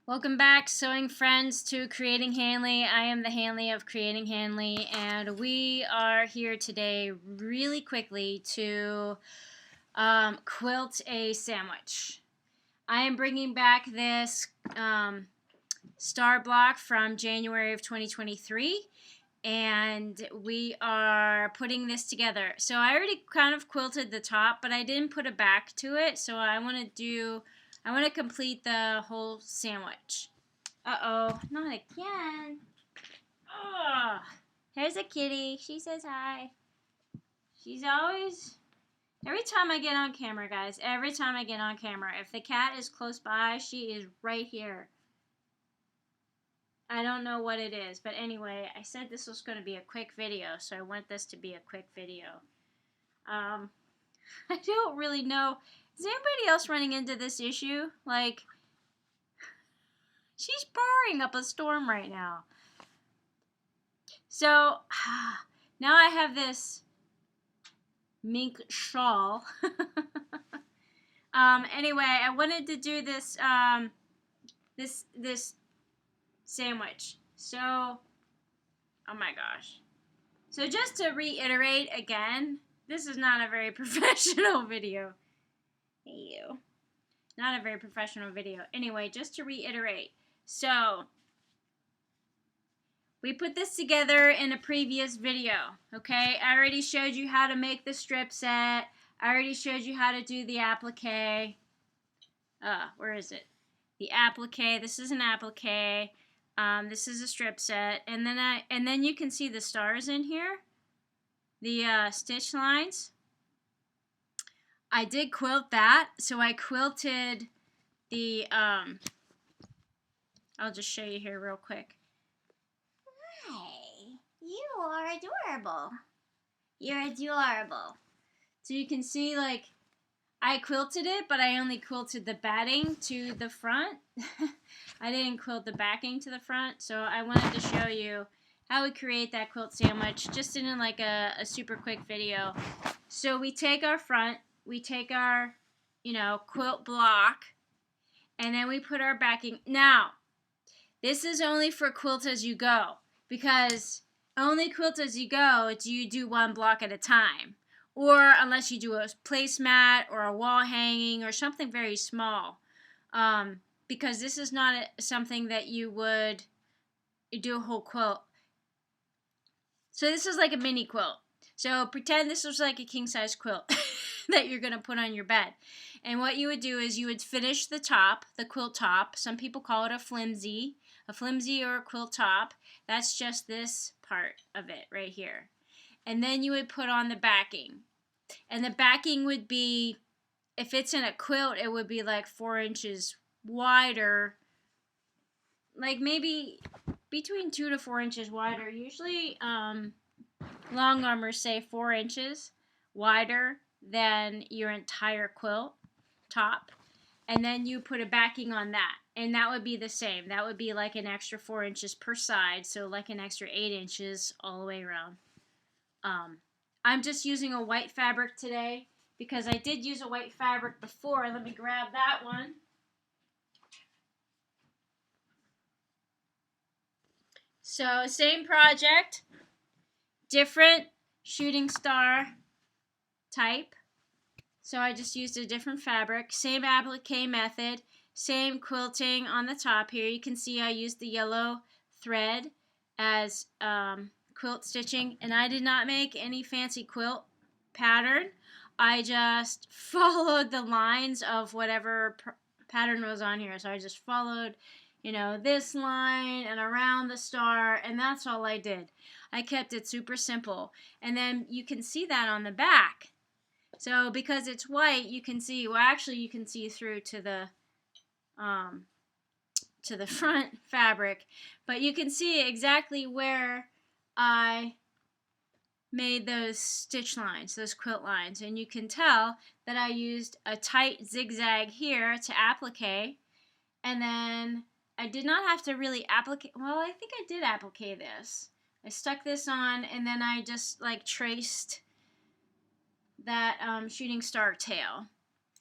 Welcome back, sewing friends, to Creating Hanley. I am the Hanley of Creating Hanley, and we are here today really quickly to quilt a sandwich. I am bringing back this star block from January of 2023, and we are putting this together. So I already kind of quilted the top, but I didn't put a back to it, so I want to complete the whole sandwich. Uh-oh, not again. Oh, here's a kitty. She says hi. She's always, every time I get on camera, guys, every time I get on camera, if the cat is close by, she is right here. I don't know what it is, but anyway, I said this was going to be a quick video, so I want this to be a quick video. I don't really know. Is anybody else running into this issue? Like, she's barring up a storm right now. So, now I have this mink shawl. Anyway, I wanted to do this, this sandwich. So, oh my gosh. So just to reiterate again, this is not a very professional video. Hey you. Not a very professional video. Anyway, just to reiterate. So, we put this together in a previous video, okay? I already showed you how to make the strip set. I already showed you how to do the applique. Where is it? The applique. This is an applique. This is a strip set, and then you can see the stars in here, the stitch lines. I did quilt that, so I quilted the. I'll just show you here real quick. Hi, you are adorable. You're adorable. So you can see, like, I quilted it, but I only quilted the batting to the front. I didn't quilt the backing to the front, so I wanted to show you how we create that quilt sandwich just in like a super quick video. So we take our front, we take our, quilt block, and then we put our backing. Now, this is only for Quilt As You Go, because only Quilt As You Go do you do one block at a time. Or unless you do a placemat or a wall hanging or something very small. Because this is not something that you would do a whole quilt. So this is like a mini quilt. So pretend this was like a king-size quilt that you're going to put on your bed. And what you would do is you would finish the top, the quilt top. Some people call it a flimsy or a quilt top. That's just this part of it right here. And then you would put on the backing. And the backing would be, if it's in a quilt, it would be like 4 inches wider. Like maybe between 2 to 4 inches wider. Usually long armors say 4 inches wider than your entire quilt top. And then you put a backing on that. And that would be the same. That would be like an extra 4 inches per side. So like an extra 8 inches all the way around. I'm just using a white fabric today because I did use a white fabric before. Let me grab that one. So same project, different shooting star type. So I just used a different fabric, same applique method, same quilting on the top here. You can see I used the yellow thread as quilt stitching, and I did not make any fancy quilt pattern. I just followed the lines of whatever pattern was on here. So I just followed, this line and around the star, and that's all I did. I kept it super simple. And then you can see that on the back. So because it's white, you can see, well, actually you can see through to the front fabric, but you can see exactly where I made those stitch lines, those quilt lines, and you can tell that I used a tight zigzag here to applique, and then I did not have to really applique. Well, I think I did applique this. I stuck this on, and then I just like traced that shooting star tail.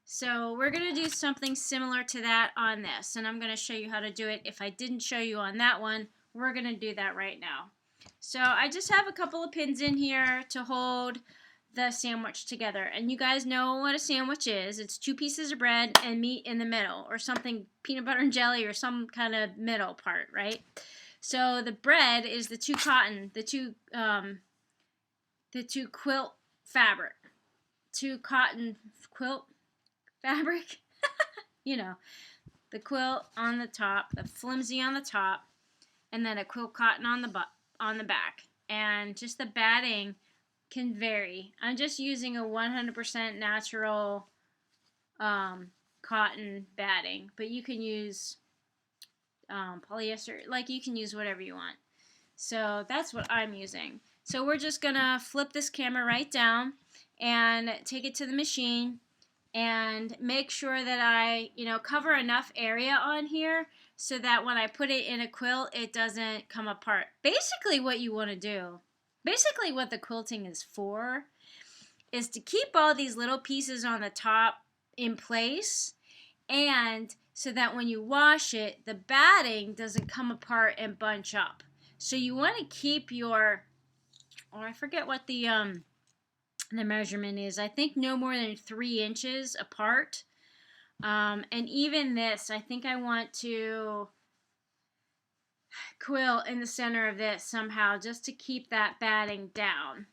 So we're going to do something similar to that on this, and I'm going to show you how to do it. If I didn't show you on that one, we're going to do that right now. So I just have a couple of pins in here to hold the sandwich together, and you guys know what a sandwich is. It's 2 pieces of bread and meat in the middle, or something, peanut butter and jelly, or some kind of middle part, right? So the bread is the 2 cotton, the two quilt fabric, 2 cotton quilt fabric, you know, the quilt on the top, the flimsy on the top, and then a quilt cotton on the back. And just the batting can vary. I'm just using a 100% natural cotton batting, but you can use polyester, like you can use whatever you want. So that's what I'm using. So we're just gonna flip this camera right down and take it to the machine and make sure that I, cover enough area on here so that when I put it in a quilt, it doesn't come apart. Basically what you want to do, basically what the quilting is for, is to keep all these little pieces on the top in place, and so that when you wash it, the batting doesn't come apart and bunch up. So you want to keep your, I forget what the measurement is. I think no more than 3 inches apart. And even this, I think I want to quilt in the center of this somehow just to keep that batting down.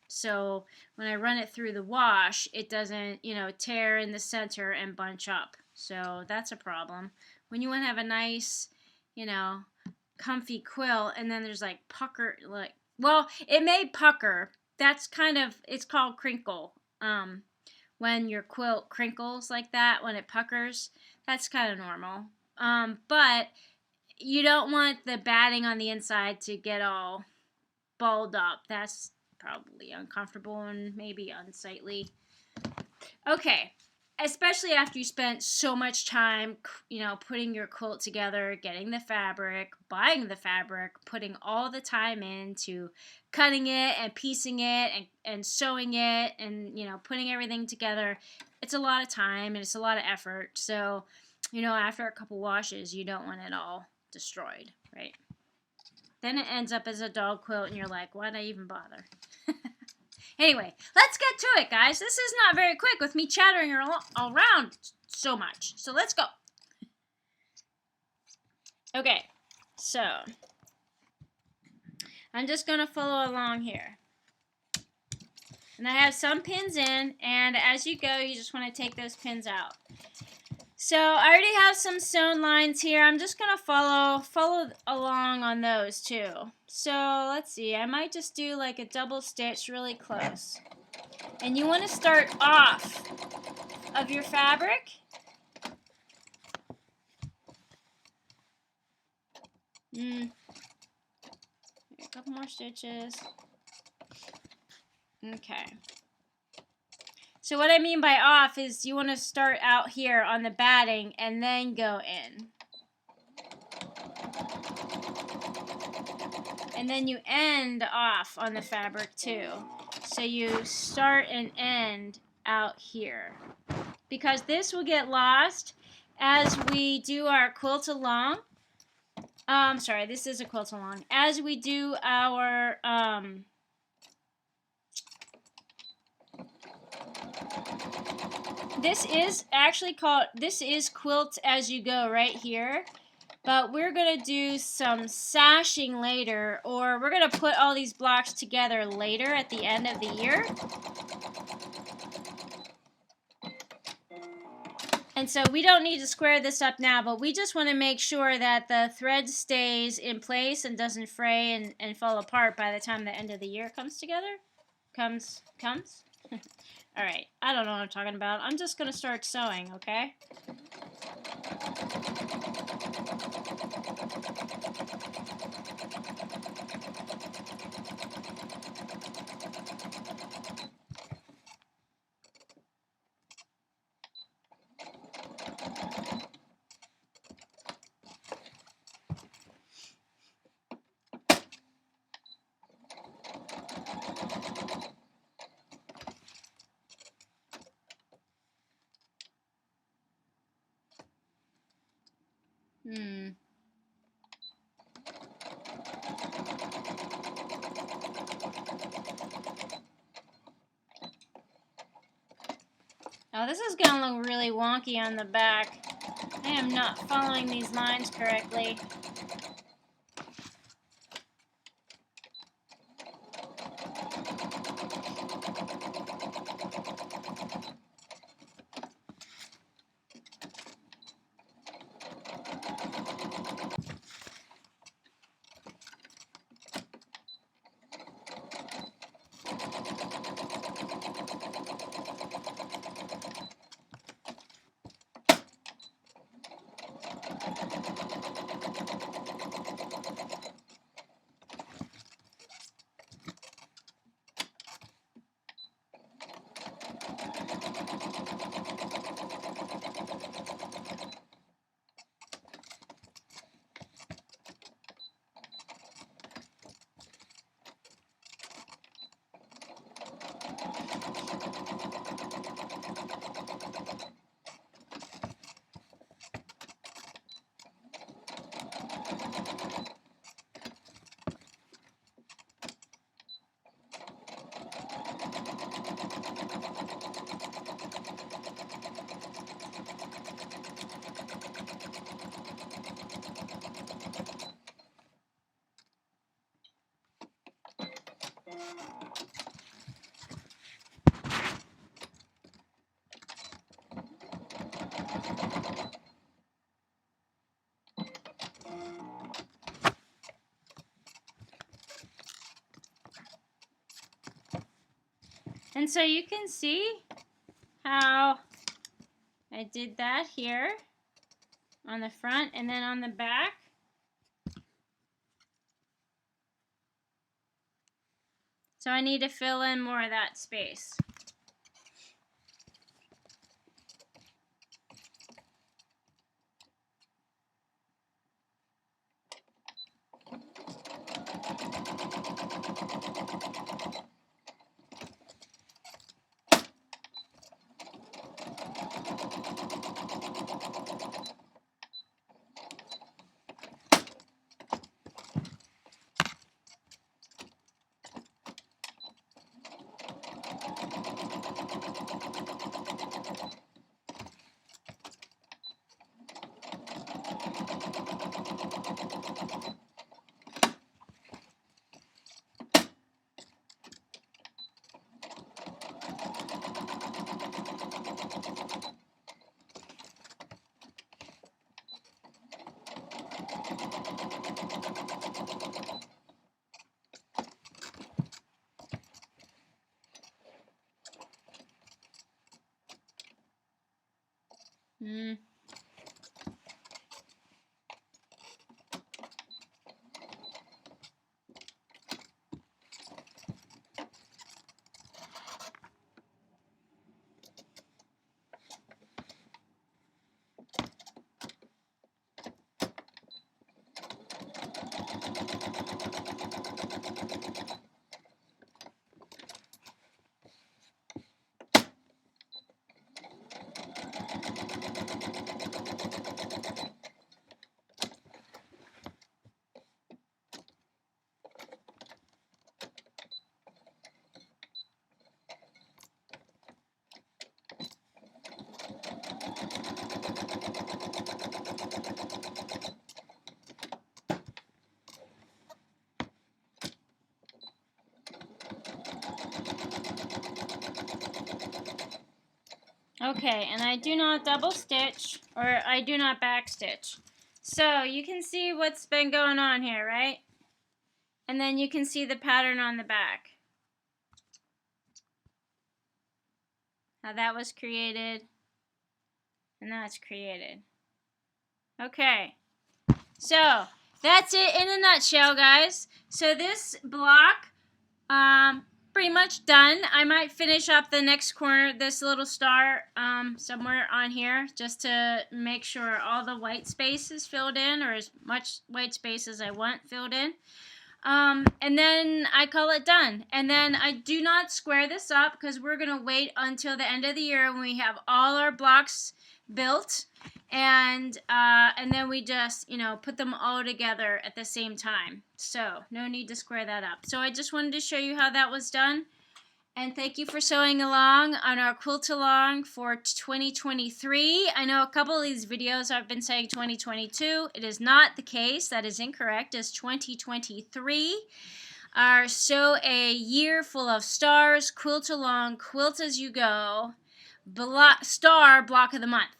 So when I run it through the wash, it doesn't, tear in the center and bunch up. So that's a problem. When you want to have a nice, comfy quilt, and then there's like pucker, well, it may pucker. That's kind of, it's called crinkle. When your quilt crinkles like that, when it puckers, that's kind of normal. But you don't want the batting on the inside to get all balled up. That's probably uncomfortable and maybe unsightly. Okay, especially after you spent so much time, putting your quilt together, getting the fabric, buying the fabric, putting all the time into cutting it and piecing it and sewing it and, putting everything together. It's a lot of time and it's a lot of effort. So, after a couple washes, you don't want it all destroyed, right? Then it ends up as a dog quilt and you're like, why'd I even bother? Anyway, let's get to it, guys. This is not very quick with me chattering around so much. So let's go. Okay, so I'm just going to follow along here. And I have some pins in, and as you go, you just want to take those pins out. So I already have some sewn lines here. I'm just going to follow along on those too. So let's see. I might just do like a double stitch really close. And you want to start off of your fabric. A couple more stitches. Okay. So what I mean by off is you want to start out here on the batting and then go in. And then you end off on the fabric too. So you start and end out here. Because this will get lost as we do our quilt along. Sorry, this is a quilt along. As we do our this is Quilt As You Go right here. But we're going to do some sashing later, or we're going to put all these blocks together later at the end of the year. And so we don't need to square this up now, but we just want to make sure that the thread stays in place and doesn't fray and fall apart by the time the end of the year comes together. Comes? All right, I don't know what I'm talking about. I'm just going to start sewing, okay? Oh, this is going to look really wonky on the back. I am not following these lines correctly. And so you can see how I did that here on the front and then on the back. So I need to fill in more of that space. Okay, and I do not double stitch, or I do not back stitch. So you can see what's been going on here, right? And then you can see the pattern on the back. How that was created, and that's created. Okay, so that's it in a nutshell, guys. So this block, pretty much done. I might finish up the next corner, this little star, somewhere on here, just to make sure all the white space is filled in, or as much white space as I want filled in. And then I call it done. And then I do not square this up because we're going to wait until the end of the year when we have all our blocks built, and then we just, you know, put them all together at the same time. So no need to square that up. So I just wanted to show you how that was done. And thank you for sewing along on our quilt along for 2023. I know a couple of these videos I've been saying 2022. It is not the case. That is incorrect. It's 2023. Our Sew a Year Full of Stars, Quilt Along, Quilt As You Go, Star Block of the Month.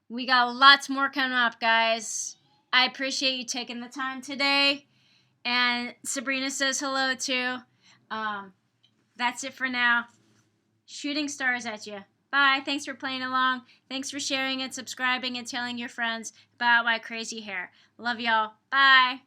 We got lots more coming up, guys. I appreciate you taking the time today. And Sabrina says hello, too. That's it for now. Shooting stars at you. Bye. Thanks for playing along. Thanks for sharing and subscribing and telling your friends about my crazy hair. Love y'all. Bye.